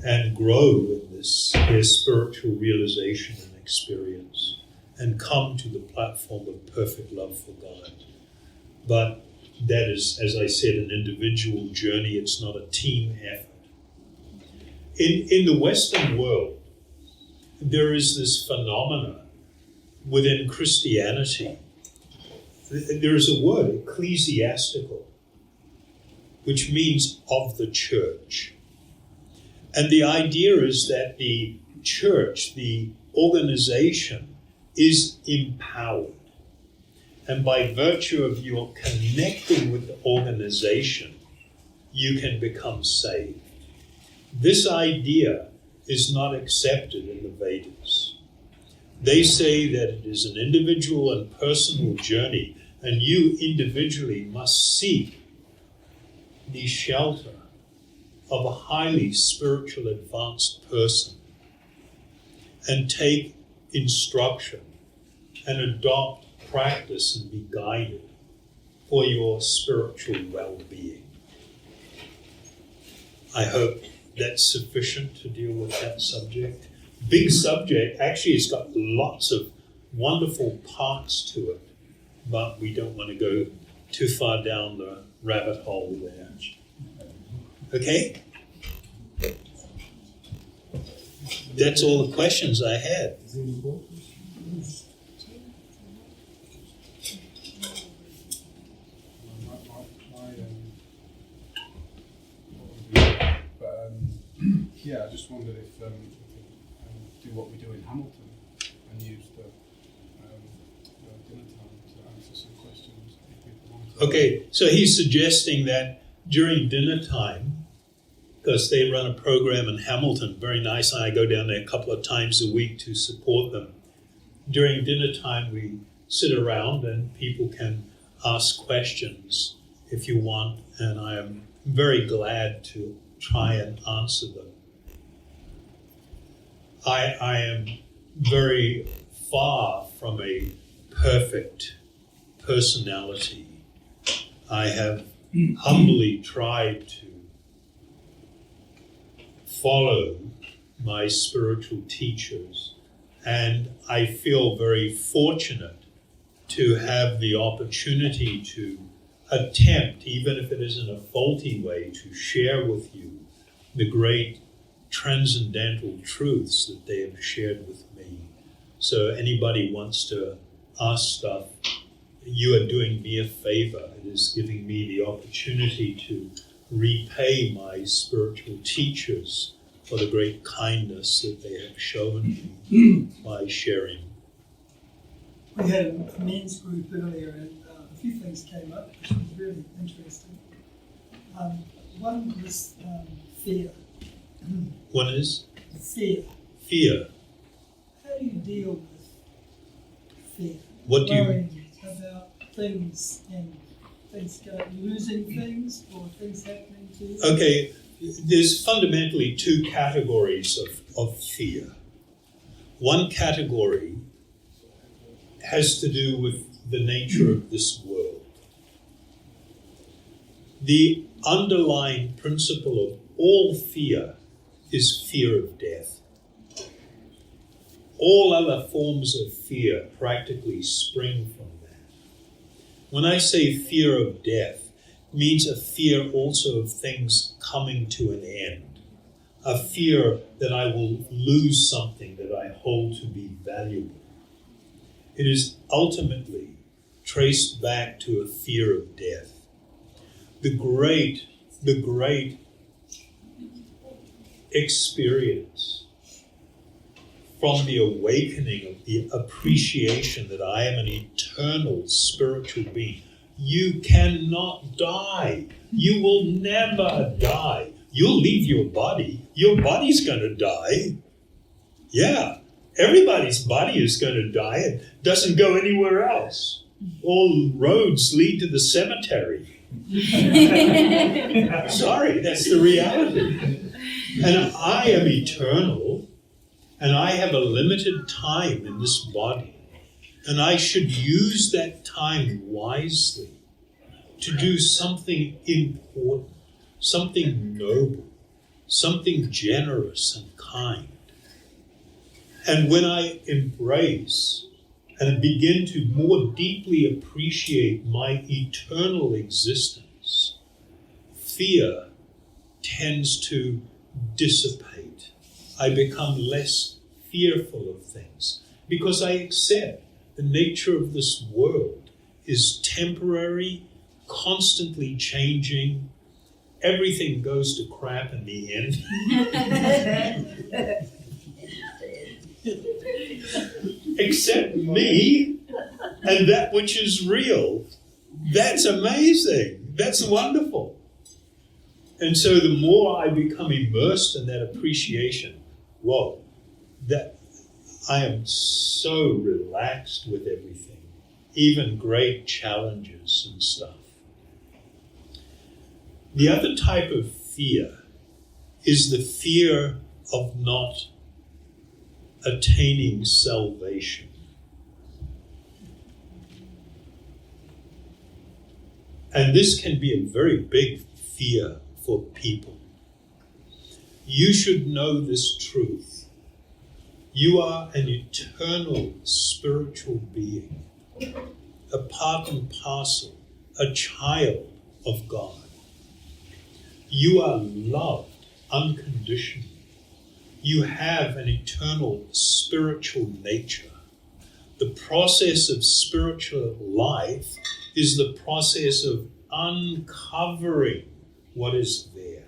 and grow in their spiritual realization and experience and come to the platform of perfect love for God. But that is, as I said, an individual journey. It's not a team effort. In the Western world, there is this phenomena within Christianity. There is a word, ecclesiastical, which means of the church. And the idea is that the church, the organization, is empowered. And by virtue of your connecting with the organization, you can become saved. This idea is not accepted in the Vedas. They say that it is an individual and personal journey, and you individually must seek the shelter of a highly spiritual advanced person and take instruction and adopt practice and be guided for your spiritual well-being. I hope that's sufficient to deal with that subject. Big subject. Actually, it's got lots of wonderful parts to it, but we don't want to go too far down the rabbit hole there. Okay? That's all the questions I had. Yeah, I just wondered if we do what we do in Hamilton and use the dinner time to answer some questions if people want to. Okay, so he's suggesting that during dinner time, because they run a program in Hamilton, very nice, and I go down there a couple of times a week to support them. During dinner time, we sit around and people can ask questions if you want, and I am very glad to try and answer them. I am very far from a perfect personality. I have humbly tried to follow my spiritual teachers, and I feel very fortunate to have the opportunity to attempt, even if it is in a faulty way, to share with you the great transcendental truths that they have shared with me. So anybody wants to ask stuff, you are doing me a favor. It is giving me the opportunity to repay my spiritual teachers for the great kindness that they have shown me by sharing. We had a men's group earlier, and a few things came up, which was really interesting. One was fear. One is? Fear. Fear. How do you deal with fear? What do you... Worrying about things and things losing things or things happening to you? Okay, there's fundamentally two categories of fear. One category has to do with the nature of this world. The underlying principle of all fear is fear of death. All other forms of fear practically spring from that. When I say fear of death, it means a fear also of things coming to an end. A fear that I will lose something that I hold to be valuable. It is ultimately traced back to a fear of death. The great experience from the awakening of the appreciation that I am an eternal spiritual being. You cannot die. You will never die. You'll leave your body. Your body's going to die. Yeah, everybody's body is going to die. It doesn't go anywhere else. All roads lead to the cemetery. Sorry, that's the reality. And I am eternal, and I have a limited time in this body. And I should use that time wisely to do something important, something noble, something generous and kind. And when I embrace and begin to more deeply appreciate my eternal existence, fear tends to dissipate. I become less fearful of things because I accept the nature of this world is temporary, constantly changing. Everything goes to crap in the end. Except me and that which is real. That's amazing. That's wonderful. And so the more I become immersed in that appreciation, whoa, that I am so relaxed with everything, even great challenges and stuff. The other type of fear is the fear of not attaining salvation. And this can be a very big fear for people. You should know this truth. You are an eternal spiritual being, a part and parcel, a child of God. You are loved unconditionally. You have an eternal spiritual nature. The process of spiritual life is the process of uncovering what is there.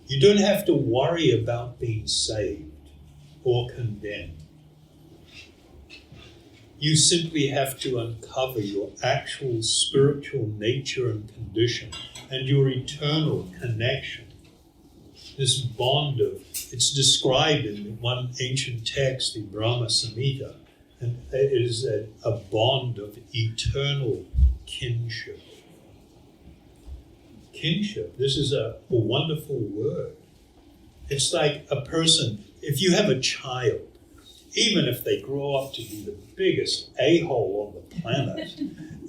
You don't have to worry about being saved or condemned. You simply have to uncover your actual spiritual nature and condition and your eternal connection. This bond of, it's described in one ancient text, the Brahma Samhita, and it is a bond of eternal kinship. Kinship, this is a wonderful word. It's like a person, if you have a child, even if they grow up to be the biggest a-hole on the planet,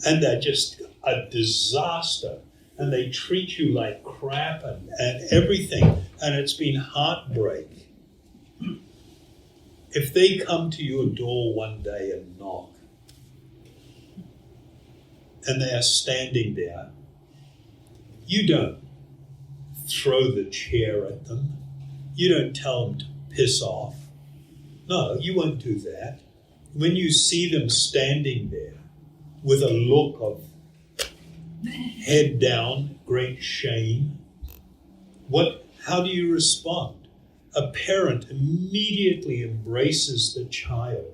and they're just a disaster, and they treat you like crap and everything, and it's been heartbreak. If they come to your door one day and knock, and they are standing there, you don't throw the chair at them. You don't tell them to piss off. No, you won't do that. When you see them standing there with a look of head down, great shame, how do you respond? A parent immediately embraces the child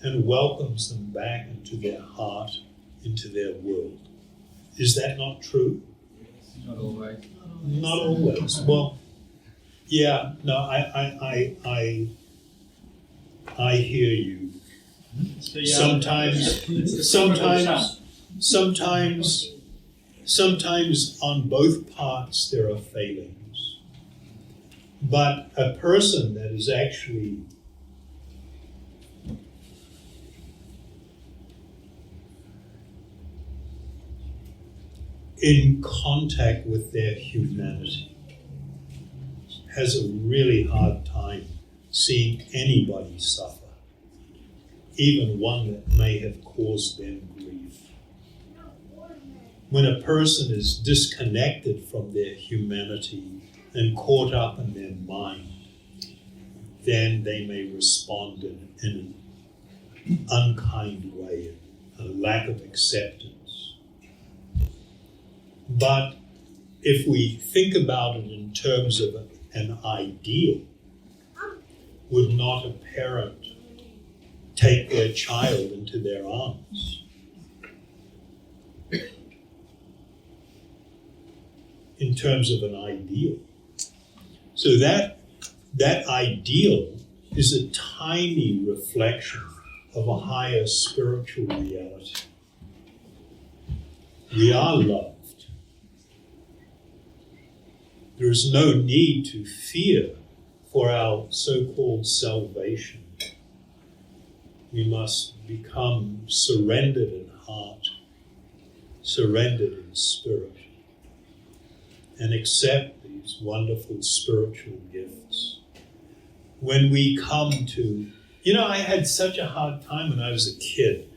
and welcomes them back into their heart, into their world. Is that not true? Not always. Not always. Well, yeah, no, I hear you. Sometimes on both parts there are failings. But a person that is actually in contact with their humanity has a really hard time seeing anybody suffer, even one that may have caused them grief. When a person is disconnected from their humanity and caught up in their mind, then they may respond in an unkind way, a lack of acceptance. But if we think about it in terms of an ideal, would not a parent take their child into their arms? In terms of an ideal. So that ideal is a tiny reflection of a higher spiritual reality. We are loved. There is no need to fear for our so-called salvation. We must become surrendered in heart, surrendered in spirit, and accept these wonderful spiritual gifts. When we come to, I had such a hard time when I was a kid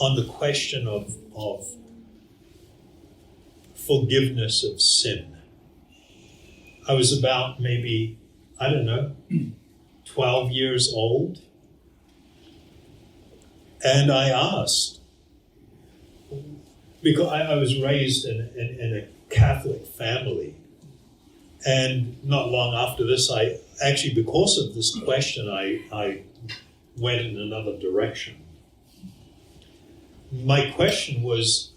on the question of forgiveness of sin. I was about maybe, 12 years old. And I asked, because I was raised in a Catholic family. And not long after this, because of this question, I went in another direction. My question was,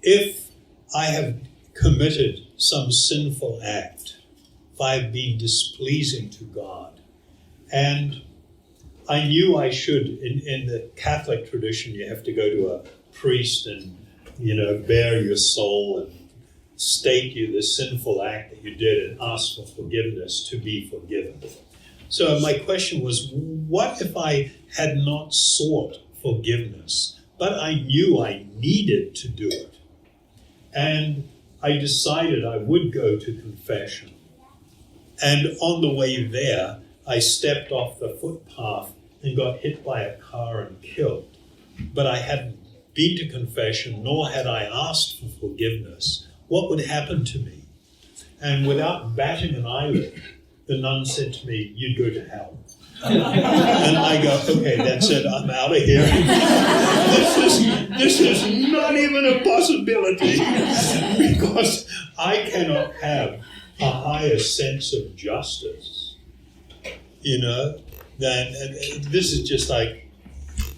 if I have committed some sinful act, if I have been displeasing to God, and I knew I should, in the Catholic tradition, you have to go to a priest and, bare your soul and state you the sinful act that you did and ask for forgiveness to be forgiven. So my question was, what if I had not sought forgiveness, but I knew I needed to do it? And I decided I would go to confession. And on the way there, I stepped off the footpath and got hit by a car and killed. But I hadn't been to confession, nor had I asked for forgiveness. What would happen to me? And without batting an eyelid, the nun said to me, "You'd go to hell." And I go, "Okay, that's it, I'm out of here." This is not even a possibility, because I cannot have a higher sense of justice, than this is just like,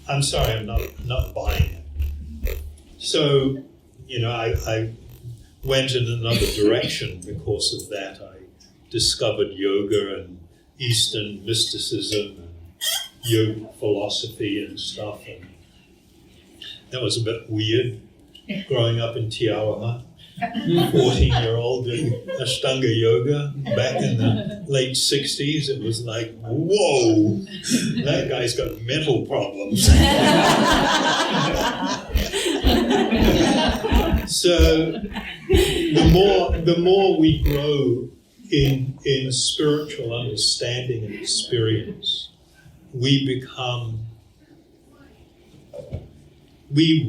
I'm sorry, I'm not buying it. So, I went in another direction because of that. I discovered yoga and Eastern mysticism and yoga philosophy and stuff, and that was a bit weird, growing up in Tiawaha, 14-year-old doing Ashtanga yoga back in the late 60s. It was like, whoa, that guy's got mental problems. So the more we grow in spiritual understanding and experience, we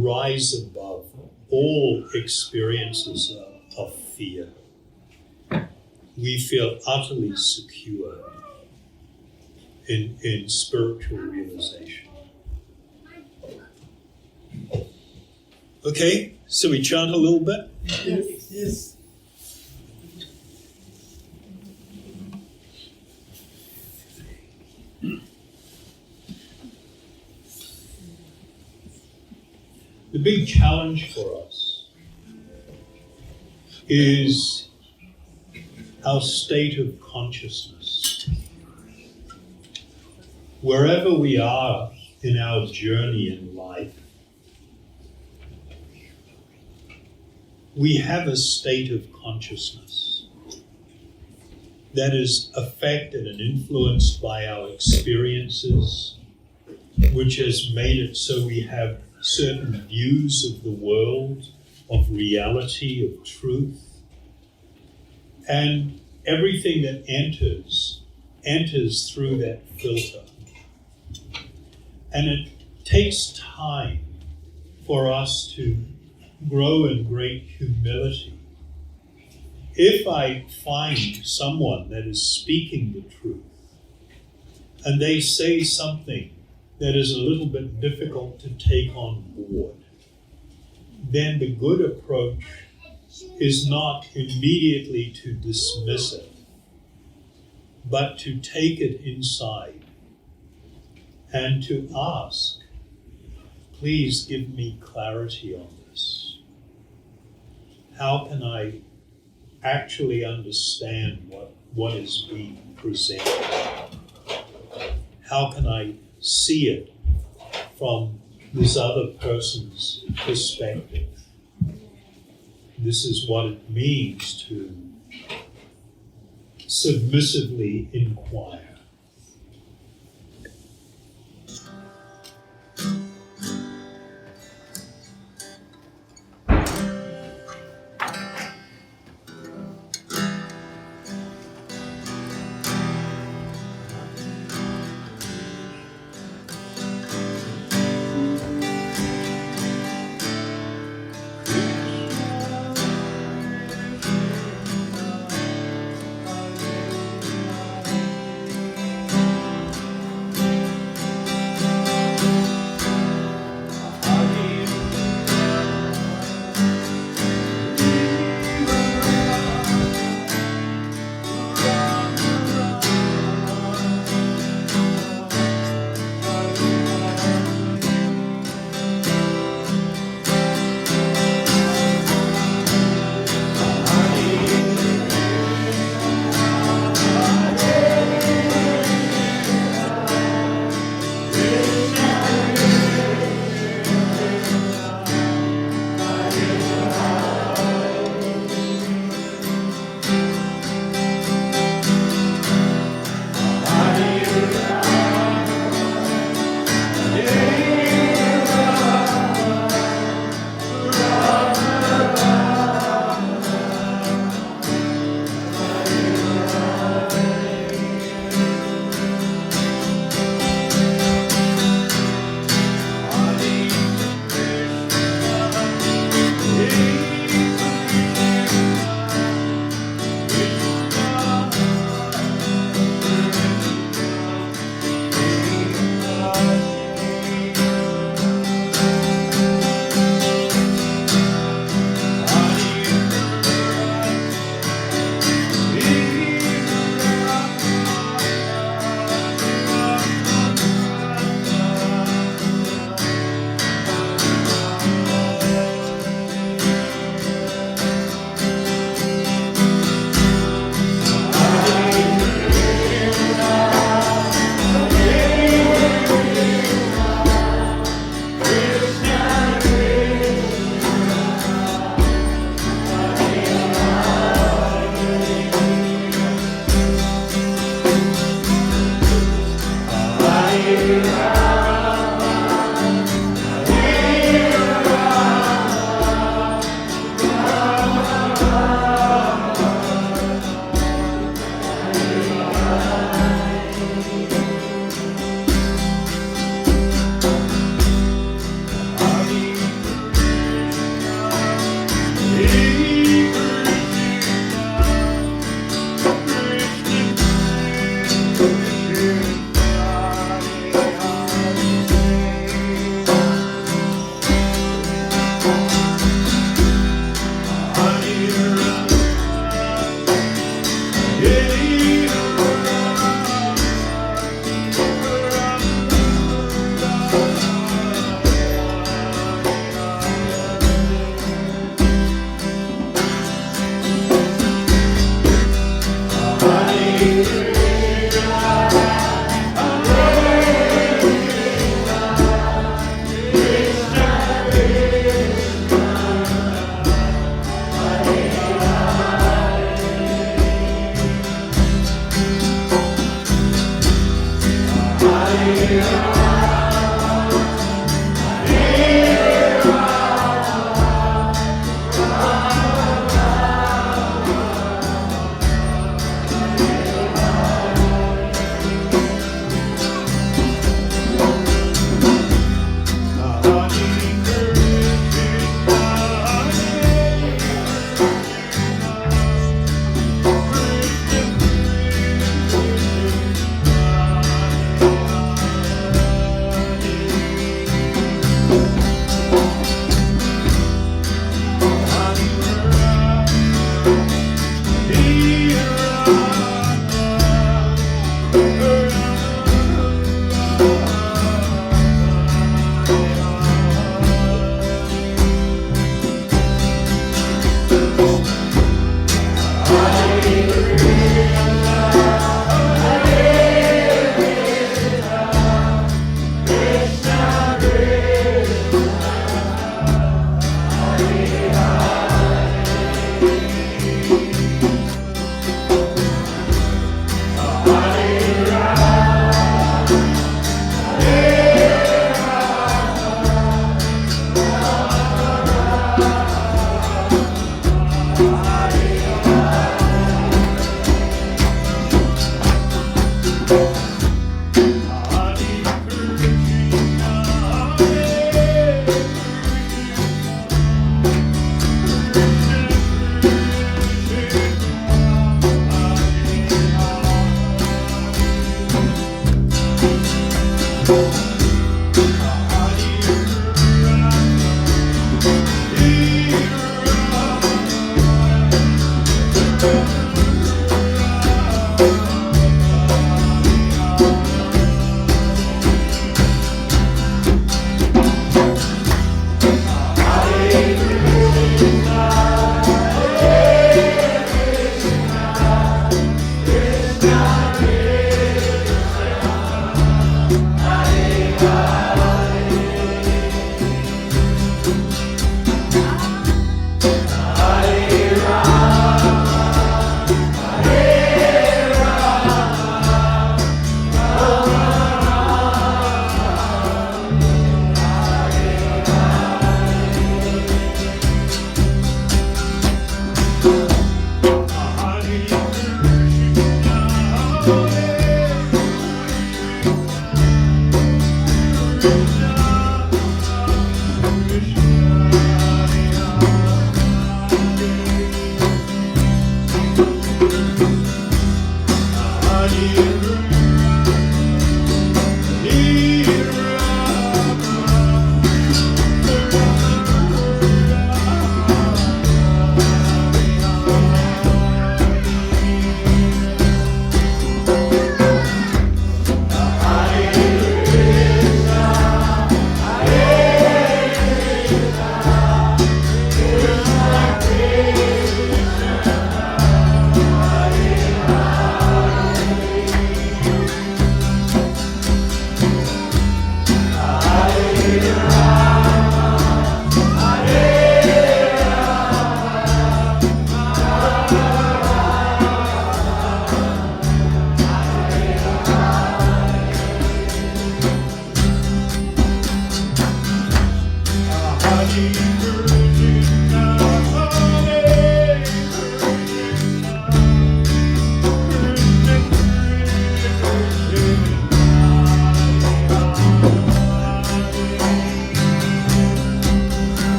rise above all experiences of fear. We feel utterly secure in spiritual realization. Okay, so we chant a little bit? Yes. The big challenge for us is our state of consciousness. Wherever we are in our journey in life, we have a state of consciousness that is affected and influenced by our experiences, which has made it so we have certain views of the world, of reality, of truth. And everything that enters through that filter. And it takes time for us to grow in great humility. If I find someone that is speaking the truth, and they say something that is a little bit difficult to take on board, then the good approach is not immediately to dismiss it, but to take it inside and to ask, please give me clarity on this. How can I actually understand what is being presented? How can I see it from this other person's perspective? This is what it means to submissively inquire.